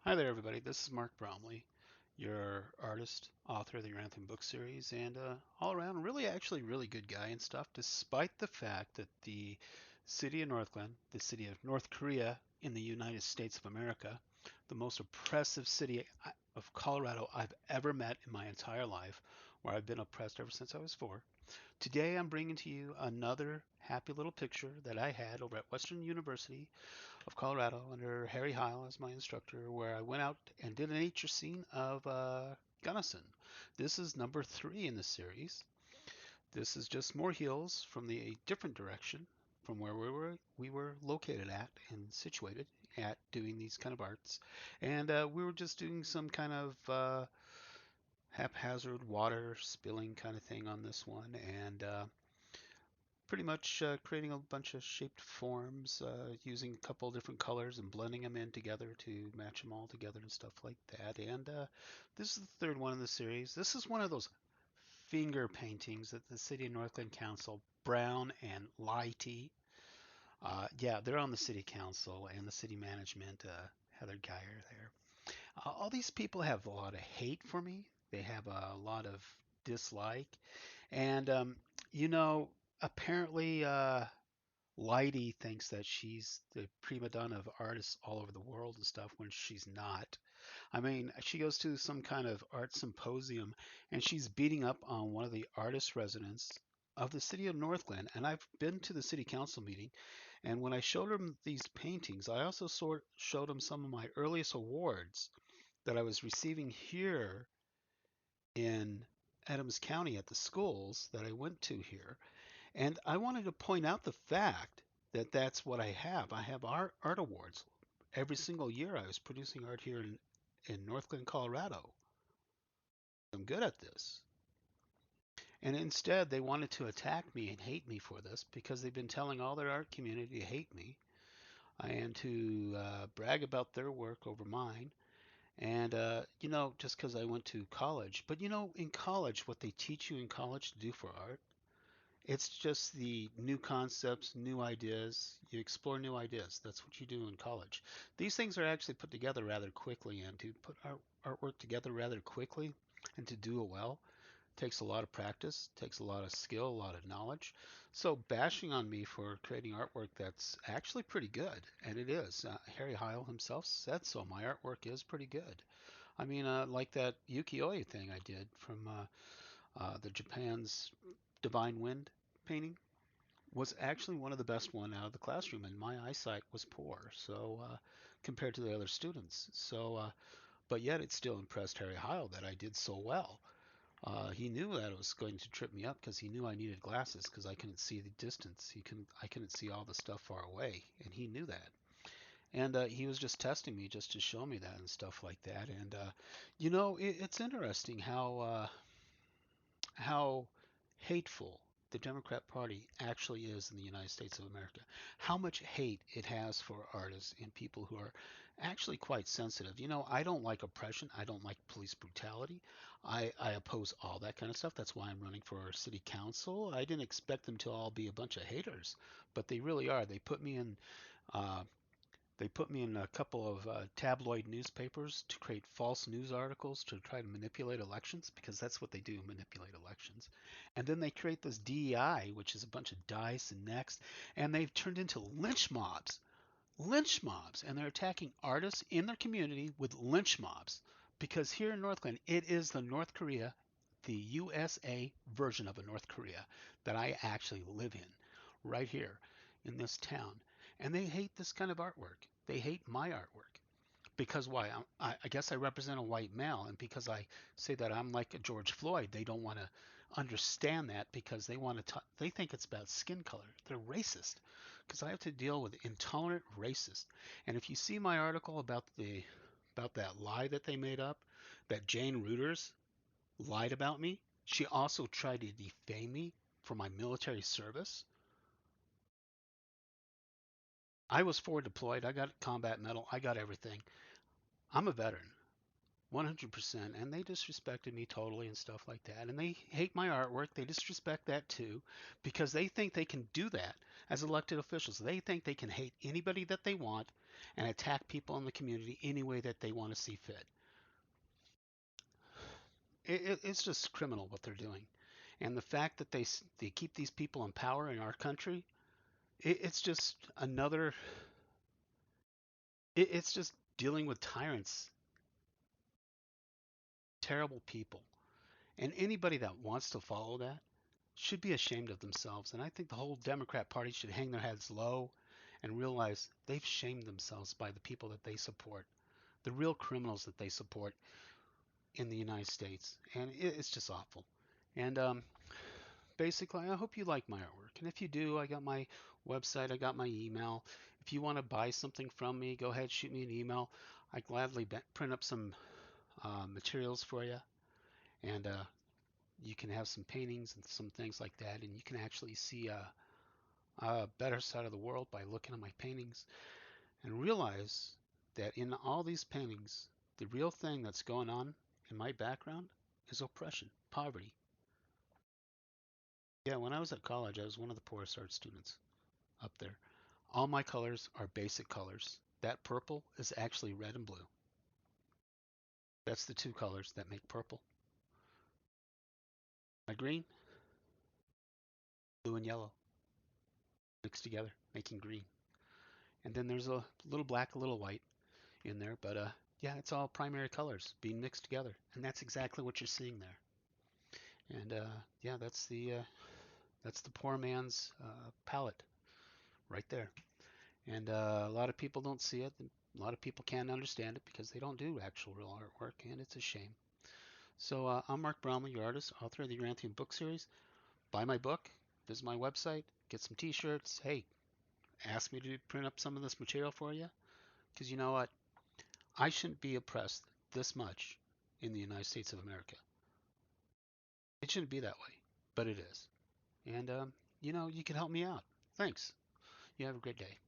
Hi there, everybody. This is Mark Bromley, your artist, author of the Yoranthium book series, and all around really good guy and stuff, despite the fact that the city of Northland, the city of North Korea in the United States of America, the most oppressive city of Colorado I've ever met in my entire life, where I've been oppressed ever since I was 4. Today I'm bringing to you another happy little picture that I had over at Western University of Colorado under Harry Heil as my instructor, where I went out and did a nature scene of Gunnison. This is number 3 in the series. This is just more hills from the different direction from where we were located at and situated at doing these kind of arts, and we were just doing some kind of haphazard water spilling kind of thing on this one, and pretty much creating a bunch of shaped forms using a couple different colors and blending them in together to match them all together and stuff like that. And this is the third one in the series. This is one of those finger paintings that the City of Northland Council, Brown and Lighty, yeah, they're on the City Council and the City Management, Heather Geyer there. All these people have a lot of hate for me. They have a lot of dislike. And, you know, apparently Lighty thinks that she's the prima donna of artists all over the world and stuff when she's not. I mean, she goes to some kind of art symposium and she's beating up on one of the artist residents of the city of Northland. And I've been to the city council meeting, and when I showed him these paintings, I also showed him some of my earliest awards that I was receiving here in Adams County at the schools that I went to here. And I wanted to point out the fact that that's what I have. I have art awards. Every single year I was producing art here in Northland, Colorado. I'm good at this. And instead, they wanted to attack me and hate me for this because they've been telling all their art community to hate me and to brag about their work over mine. And, just because I went to college. But, in college, what they teach you in college to do for art, it's just the new concepts, new ideas. You explore new ideas. That's what you do in college. These things are actually put together rather quickly, and to put artwork together rather quickly and to do it well takes a lot of practice, takes a lot of skill, a lot of knowledge. So bashing on me for creating artwork that's actually pretty good, and it is. Harry Heil himself said so. My artwork is pretty good. I mean, like that Ukiyo-e thing I did from the Japan's Divine Wind painting was actually one of the best one out of the classroom, and my eyesight was poor, so compared to the other students. So, but yet it still impressed Harry Heil that I did so well. He knew that it was going to trip me up because he knew I needed glasses because I couldn't see the distance. I couldn't see all the stuff far away, and he knew that. And he was just testing me just to show me that and stuff like that. And it's interesting how hateful the Democrat Party actually is in the United States of America. How much hate it has for artists and people who are actually quite sensitive. I don't like oppression. I don't like police brutality. I oppose all that kind of stuff. That's why I'm running for city council. I didn't expect them to all be a bunch of haters, but they really are. Uh, they put me in a couple of tabloid newspapers to create false news articles to try to manipulate elections because that's what they do, manipulate elections. And then they create this DEI, which is a bunch of dice and next, and they've turned into lynch mobs, and they're attacking artists in their community with lynch mobs. Because here in Northland, it is the North Korea, the USA version of a North Korea that I actually live in, right here in this town. And they hate this kind of artwork. They hate my artwork. Because why? I guess I represent a white male, and because I say that I'm like a George Floyd, they don't want to understand that because they think it's about skin color. They're racist because I have to deal with intolerant racists. And if you see my article about that lie that they made up, that Jane Reuters lied about me, she also tried to defame me for my military service. I was forward deployed. I got combat medal. I got everything. I'm a veteran. 100%, and they disrespected me totally and stuff like that, and they hate my artwork. They disrespect that too because they think they can do that as elected officials. They think they can hate anybody that they want, and attack people in the community any way that they want to see fit. It's just criminal what they're doing. And the fact that they keep these people in power in our country, it's just another. It's just dealing with tyrants, terrible people, and anybody that wants to follow that should be ashamed of themselves. And I think the whole Democrat Party should hang their heads low and realize they've shamed themselves by the people that they support, the real criminals that they support in the United States. And it's just awful. And basically, I hope you like my artwork. And if you do, I got my website, I got my email. If you want to buy something from me, go ahead, shoot me an email. I gladly print up some materials for you. And you can have some paintings and some things like that. And you can actually see a better side of the world by looking at my paintings and realize that in all these paintings, the real thing that's going on in my background is oppression, poverty. Yeah, when I was at college, I was one of the poorest art students up there. All my colors are basic colors. That purple is actually red and blue. That's the two colors that make purple. My green, blue and yellow mixed together, making green. And then there's a little black, a little white in there, but yeah, it's all primary colors being mixed together, and that's exactly what you're seeing there. And yeah, that's the poor man's palette right there. And a lot of people don't see it. A lot of people can't understand it because they don't do actual real artwork, and it's a shame. So I'm Mark Bromley, your artist, author of the Yoranthium book series. Buy my book, visit my website, get some T-shirts. Hey, ask me to print up some of this material for you, because you know what? I shouldn't be oppressed this much in the United States of America. It shouldn't be that way, but it is. And you know, you can help me out. Thanks. You have a great day.